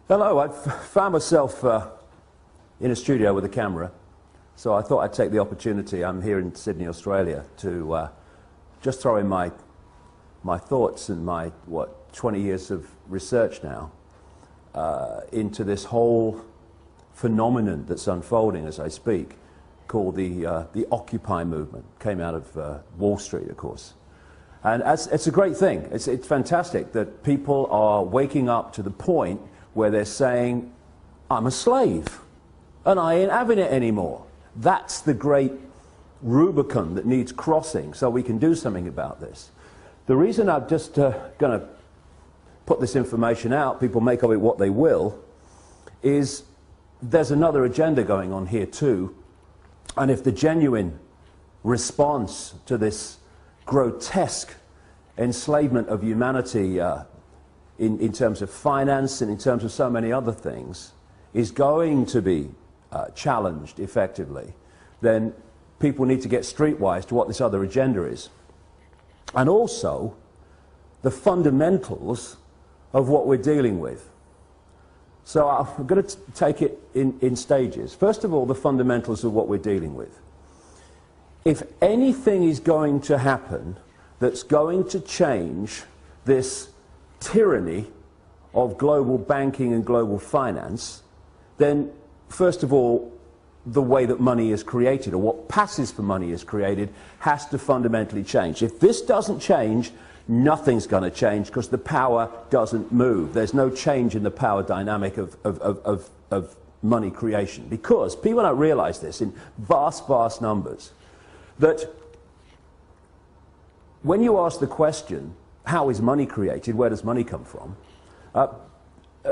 Hello, I've found myself in a studio with a camera, so I thought I'd take the opportunity. I'm here in Sydney, Australia, to just throw in my thoughts and my, 20 years of research now into this whole phenomenon that's unfolding as I speak, called the Occupy movement. Came out of Wall Street, of course. And it's a great thing. It's fantastic that people are waking up to the point where they're saying, I'm a slave, and I ain't having it anymore. That's the great Rubicon that needs crossing, so we can do something about this. The reason I'm just going to put this information out, people make of it what they will, is there's another agenda going on here too, and if the genuine response to this grotesque enslavement of humanity in terms of finance and in terms of so many other things is going to be challenged effectively, then people need to get streetwise to what this other agenda is. And also the fundamentals of what we're dealing with. So I'm going to take it in stages. First of all, the fundamentals of what we're dealing with. If anything is going to happen that's going to change this tyranny of global banking and global finance, then first of all, the way that money is created, or what passes for money is created, has to fundamentally change. If this doesn't change, nothing's going to change, because the power doesn't move. There's no change in the power dynamic of money creation, because people don't realize this in vast, vast numbers, that when you ask the question, how is money created, where does money come from,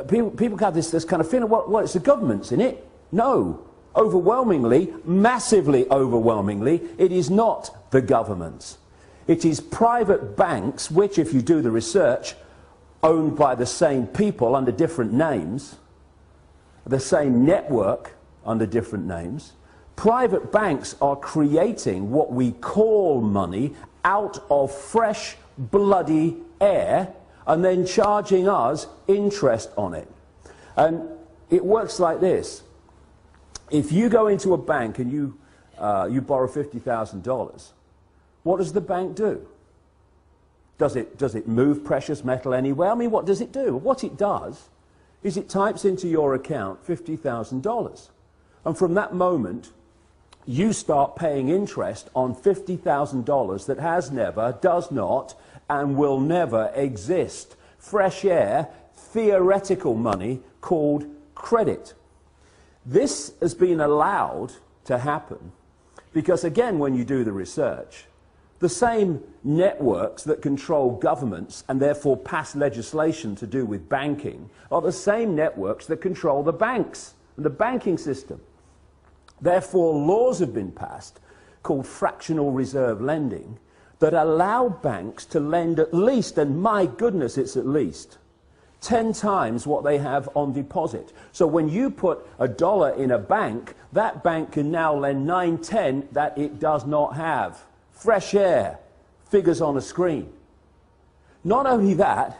people have this kind of feeling, well, it's the government's in it. No. Overwhelmingly, massively overwhelmingly, it is not the government's. It is private banks, which, if you do the research, owned by the same people under different names, the same network under different names. Private banks are creating what we call money out of fresh, bloody air, and then charging us interest on it. And it works like this. If you go into a bank and you borrow $50,000, what does the bank do? Does it move precious metal anywhere? I mean, what does it do? What it does is it types into your account $50,000. And from that moment, you start paying interest on $50,000 that has never, does not, and will never exist. Fresh air, theoretical money called credit. This has been allowed to happen because, again, when you do the research, the same networks that control governments and therefore pass legislation to do with banking are the same networks that control the banks and the banking system. Therefore, laws have been passed called fractional reserve lending that allow banks to lend at least, and my goodness, it's at least 10 times what they have on deposit. So when you put $1 in a bank, that bank can now lend 9/10 that it does not have. Fresh air, figures on a screen. Not only that,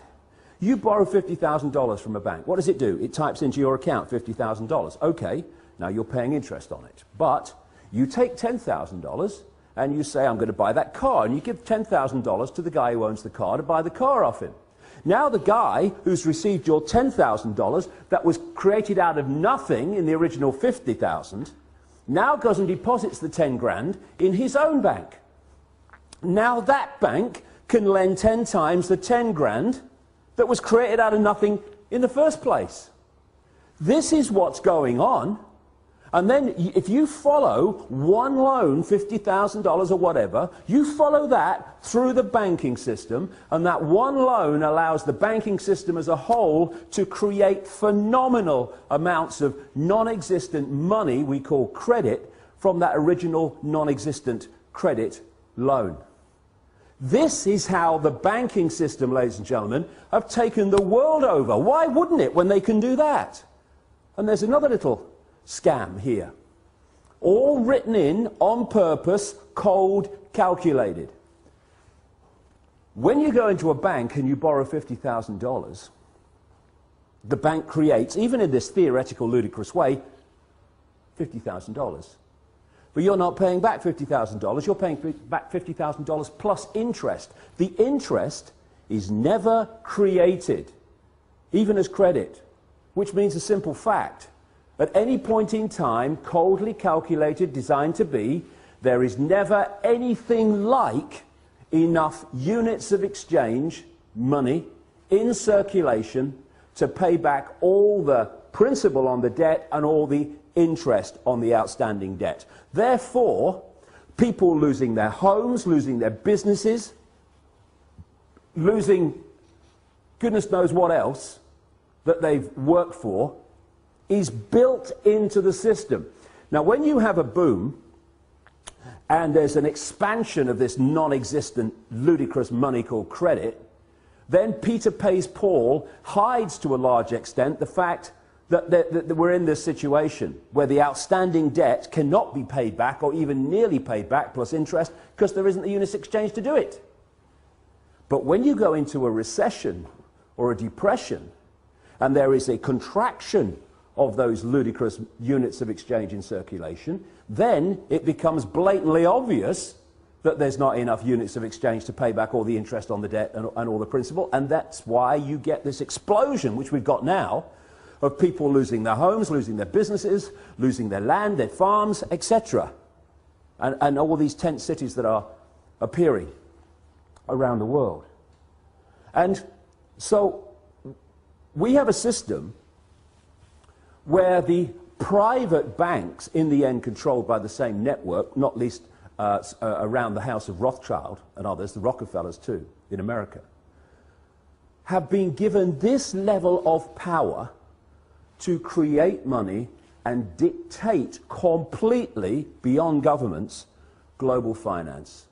you borrow $50,000 from a bank. What does it do? It types into your account $50,000. Okay, now you're paying interest on it. But you take $10,000 and you say, I'm going to buy that car, and you give $10,000 to the guy who owns the car to buy the car off him. Now the guy who's received your $10,000 that was created out of nothing in the original $50,000 now goes and deposits the 10 grand in his own bank. Now that bank can lend 10 times the 10 grand that was created out of nothing in the first place. This is what's going on. And then if you follow one loan, $50,000 or whatever, you follow that through the banking system, and that one loan allows the banking system as a whole to create phenomenal amounts of non-existent money we call credit from that original non-existent credit loan. This is how the banking system, ladies and gentlemen, have taken the world over. Why wouldn't it when they can do that? And there's another little scam here. All written in on purpose, cold, calculated. When you go into a bank and you borrow $50,000, the bank creates, even in this theoretical, ludicrous way, $50,000. But you're not paying back $50,000, you're paying back $50,000 plus interest. The interest is never created, even as credit, which means a simple fact. At any point in time, coldly calculated, designed to be, there is never anything like enough units of exchange, money, in circulation to pay back all the principal on the debt and all the interest on the outstanding debt. Therefore, people losing their homes, losing their businesses, losing goodness knows what else that they've worked for, is built into the system. Now, when you have a boom and there's an expansion of this non-existent, ludicrous money called credit, then Peter Pays Paul hides to a large extent the fact that we're in this situation where the outstanding debt cannot be paid back or even nearly paid back plus interest because there isn't the units exchange to do it. But when you go into a recession or a depression and there is a contraction of those ludicrous units of exchange in circulation, then it becomes blatantly obvious that there's not enough units of exchange to pay back all the interest on the debt and all the principal, and that's why you get this explosion, which we've got now, of people losing their homes, losing their businesses, losing their land, their farms, etc. And all these tent cities that are appearing around the world. And so we have a system where the private banks, in the end controlled by the same network, not least around the house of Rothschild and others, the Rockefellers too, in America, have been given this level of power to create money and dictate completely, beyond governments, global finance.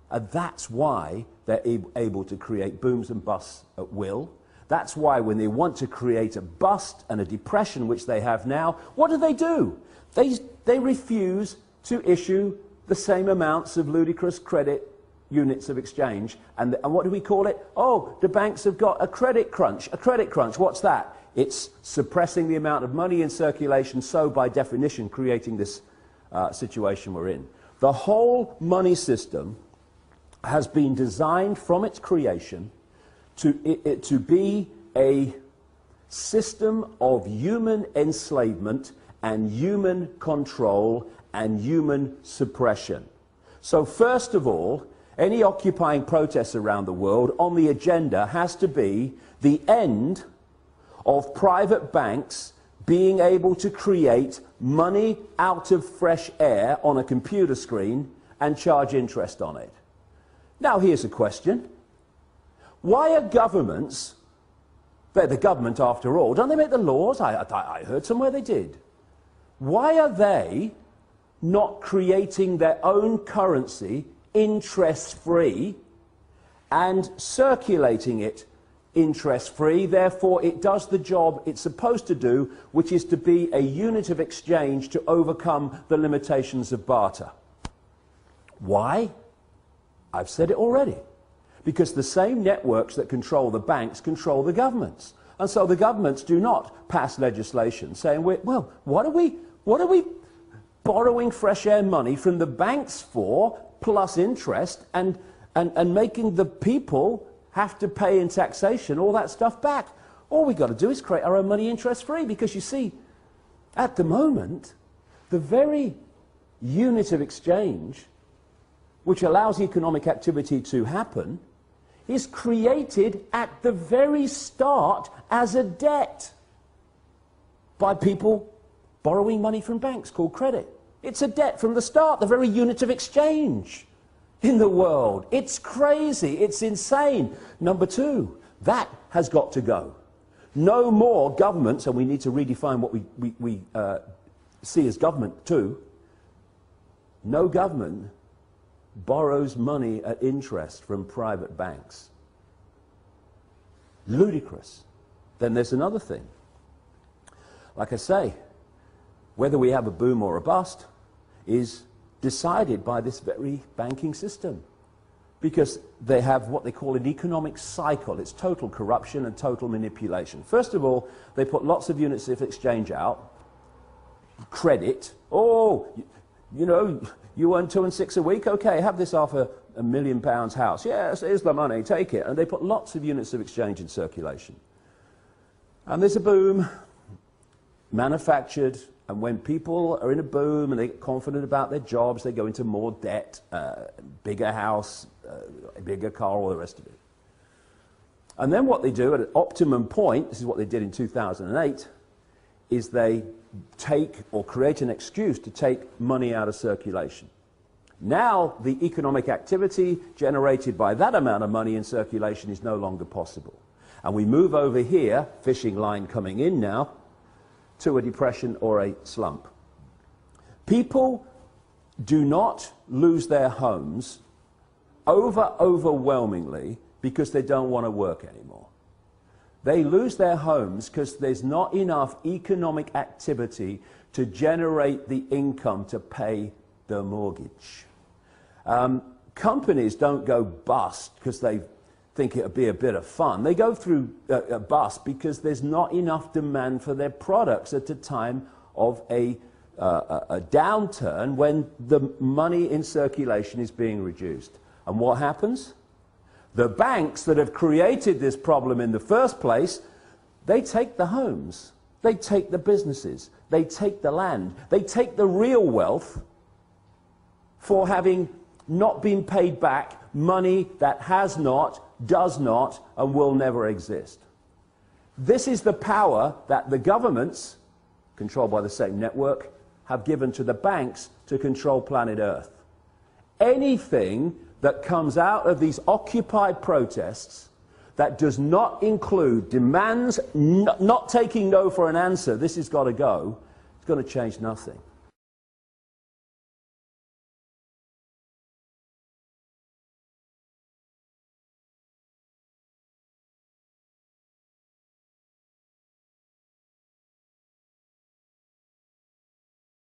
And that's why they're able to create booms and busts at will. That's why when they want to create a bust and a depression, which they have now, what do? They refuse to issue the same amounts of ludicrous credit units of exchange. And what do we call it? Oh, the banks have got a credit crunch. A credit crunch, what's that? It's suppressing the amount of money in circulation, so by definition creating this situation we're in. The whole money system has been designed from its creation to be a system of human enslavement and human control and human suppression. So first of all, any occupying protests around the world on the agenda has to be the end of private banks being able to create money out of fresh air on a computer screen and charge interest on it. Now here's a question. Why are governments, they're the government after all, don't they make the laws? I heard somewhere they did. Why are they not creating their own currency interest-free and circulating it interest-free? Therefore, it does the job it's supposed to do, which is to be a unit of exchange to overcome the limitations of barter. Why? I've said it already. Because the same networks that control the banks control the governments. And so the governments do not pass legislation saying, well, what are we borrowing fresh air money from the banks for, plus interest, and making the people have to pay in taxation all that stuff back? All we've got to do is create our own money interest-free, because you see, at the moment, the very unit of exchange which allows economic activity to happen is created at the very start as a debt by people borrowing money from banks called credit. It's a debt from the start, the very unit of exchange in the world. It's crazy, it's insane. Number two, that has got to go. No more governments, and we need to redefine what we see as government too. No government borrows money at interest from private banks. Ludicrous. Then there's another thing. Like I say, whether we have a boom or a bust is decided by this very banking system. because they have what they call an economic cycle. It's total corruption and total manipulation. First of all, they put lots of units of exchange out, credit. Oh, you know, you earn 2 and 6 a week? Okay, have this half a £1 million house. Yes, here's the money, take it. And they put lots of units of exchange in circulation. And there's a boom, manufactured, and when people are in a boom and they get confident about their jobs, they go into more debt, bigger house, a bigger car, all the rest of it. And then what they do at an optimum point, this is what they did in 2008, is they take or create an excuse to take money out of circulation. Now the economic activity generated by that amount of money in circulation is no longer possible. And we move over here, fishing line coming in now, to a depression or a slump. People do not lose their homes overwhelmingly because they don't want to work anymore. They lose their homes because there's not enough economic activity to generate the income to pay the mortgage. Companies don't go bust because they think it would be a bit of fun. They go through a bust because there's not enough demand for their products at a time of a downturn when the money in circulation is being reduced. And what happens? The banks that have created this problem in the first place, they take the homes, they take the businesses, they take the land, they take the real wealth for having not been paid back money that has not, does not, and will never exist. This is the power that the governments, controlled by the same network, have given to the banks to control planet Earth. Anything that comes out of these Occupy protests that does not include demands, not taking no for an answer, this has got to go, it's going to change nothing.